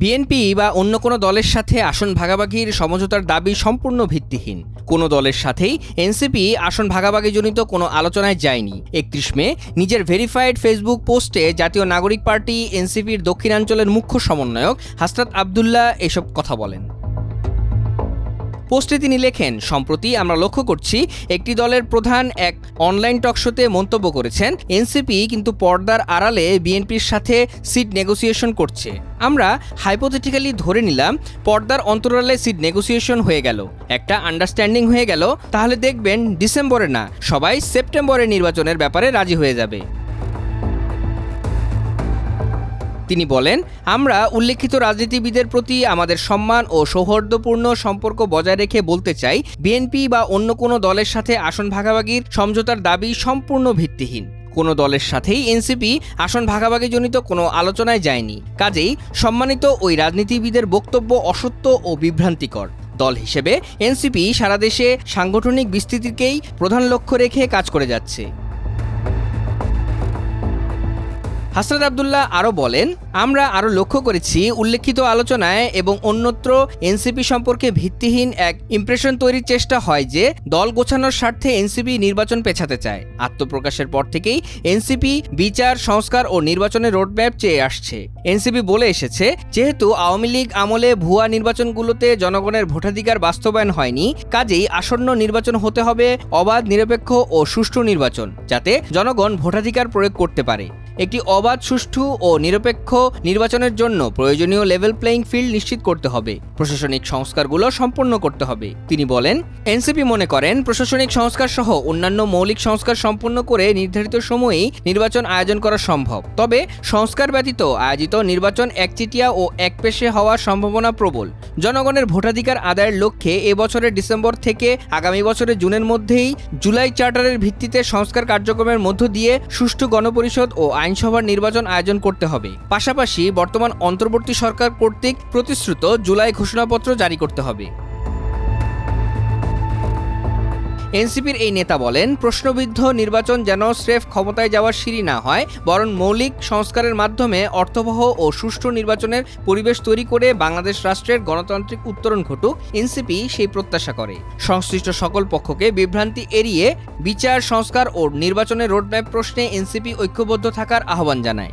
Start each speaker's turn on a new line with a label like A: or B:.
A: BNP বা অন্য কোনো দলের সাথে আসন ভাগাভাগির সমঝোতার দাবি সম্পূর্ণ ভিত্তিহীন। কোনো দলের সাথেই এনসিপি আসন ভাগাভাগিজনিত কোনো আলোচনায় যায়নি। ৩১ মে নিজের ভেরিফাইড ফেসবুক পোস্টে জাতীয় নাগরিক পার্টি এনসিপির দক্ষিণাঞ্চলের মুখ্য সমন্বয়ক হাসরাত আবদুল্লাহ এসব কথা বলেন। পোস্টে তিনি লেখেন, সম্প্রতি আমরা লক্ষ্য করছি একটি দলের প্রধান এক অনলাইন টকশোতে মন্তব্য করেছেন, এনসিপি কিন্তু পর্দার আড়ালে বিএনপির সাথে সিট নেগোসিয়েশন করছে। আমরা হাইপোথেটিক্যালি ধরে নিলাম পর্দার অন্তরালে সিট নেগোসিয়েশন হয়ে গেল, একটা আন্ডারস্ট্যান্ডিং হয়ে গেল, তাহলে দেখবেন ডিসেম্বরে না, সবাই সেপ্টেম্বরে নির্বাচনের ব্যাপারে রাজি হয়ে যাবে। তিনি বলেন, আমরা উল্লেখিত রাজনীতিবিদের প্রতি আমাদের সম্মান ও সৌহার্দ্যপূর্ণ সম্পর্ক বজায় রেখে বলতে চাই, বিএনপি বা অন্য কোনো দলের সাথে আসন ভাগাভাগির সমঝোতার দাবি সম্পূর্ণ ভিত্তিহীন। কোনো দলের সাথেই এনসিপি আসন ভাগাভাগিজনিত কোনো আলোচনায় যায়নি। কাজেই সম্মানিত ওই রাজনীতিবিদের বক্তব্য অসত্য ও বিভ্রান্তিকর। দল হিসেবে এনসিপি সারা দেশে সাংগঠনিক বিস্তৃতিকেই প্রধান লক্ষ্য রেখে কাজ করে যাচ্ছে। হাসরাত আবদুল্লাহ আরও বলেন, আমরা আরও লক্ষ্য করেছি উল্লেখিত আলোচনায় এবং অন্যত্র এনসিপি সম্পর্কে ভিত্তিহীন এক ইমপ্রেশন তৈরির চেষ্টা হয় যে দল গোছানোর স্বার্থে এনসিপি নির্বাচন পেছাতে চায়। আত্মপ্রকাশের পর থেকেই এনসিপি বিচার, সংস্কার ও নির্বাচনের রোডম্যাপ চেয়ে আসছে। এনসিপি বলে এসেছে, যেহেতু আওয়ামী লীগ আমলে ভুয়া নির্বাচনগুলোতে জনগণের ভোটাধিকার বাস্তবায়ন হয়নি, কাজেই আসন্ন নির্বাচন হতে হবে অবাধ, নিরপেক্ষ ও সুষ্ঠু নির্বাচন, যাতে জনগণ ভোটাধিকার প্রয়োগ করতে পারে। একটি অবাধ, সুষ্ঠু ও নিরপেক্ষ নির্বাচনের জন্য প্রয়োজনীয় লেভেল প্লেইং ফিল্ড নিশ্চিত করতে হবে, প্রশাসনিক সংস্কারগুলো সম্পন্ন করতে হবে। তিনি বলেন, এনসিপি মনে করেন প্রশাসনিক সংস্কার সহ অন্যান্য মৌলিক সংস্কার সম্পন্ন করে নির্ধারিত সময়েই নির্বাচন আয়োজন করা সম্ভব। তবে সংস্কার ব্যতীত আয়োজিত নির্বাচন একচেটিয়া ও একপেশে হওয়ার সম্ভাবনা প্রবল। জনগণের ভোটাধিকার আদায়ের লক্ষ্যে এবছরের ডিসেম্বর থেকে আগামী বছরের জুনের মধ্যেই জুলাই চার্টারের ভিত্তিতে সংস্কার কার্যক্রমের মধ্য দিয়ে সুষ্ঠু গণপরিষদ ও আইনসভার নির্বাচন আয়োজন করতে হবে। পাশাপাশি বর্তমান অন্তর্বর্তী সরকার কর্তৃক প্রতিশ্রুত জুলাই ঘোষণাপত্র জারি করতে হবে। এনসিপির এই নেতা বলেন, প্রশ্নবিদ্ধ নির্বাচন যেন স্রেফ ক্ষমতায় যাওয়ার সিঁড়ি না হয়, বরং মৌলিক সংস্কারের মাধ্যমে অর্থবহ ও সুষ্ঠু নির্বাচনের পরিবেশ তৈরি করে বাংলাদেশ রাষ্ট্রের গণতান্ত্রিক উত্তরণ ঘটুক। এনসিপি সেই প্রত্যাশা করে। সংশ্লিষ্ট সকল পক্ষকে বিভ্রান্তি এড়িয়ে বিচার, সংস্কার ও নির্বাচনের রোডম্যাপ প্রশ্নে এনসিপি ঐক্যবদ্ধ থাকার আহ্বান জানায়।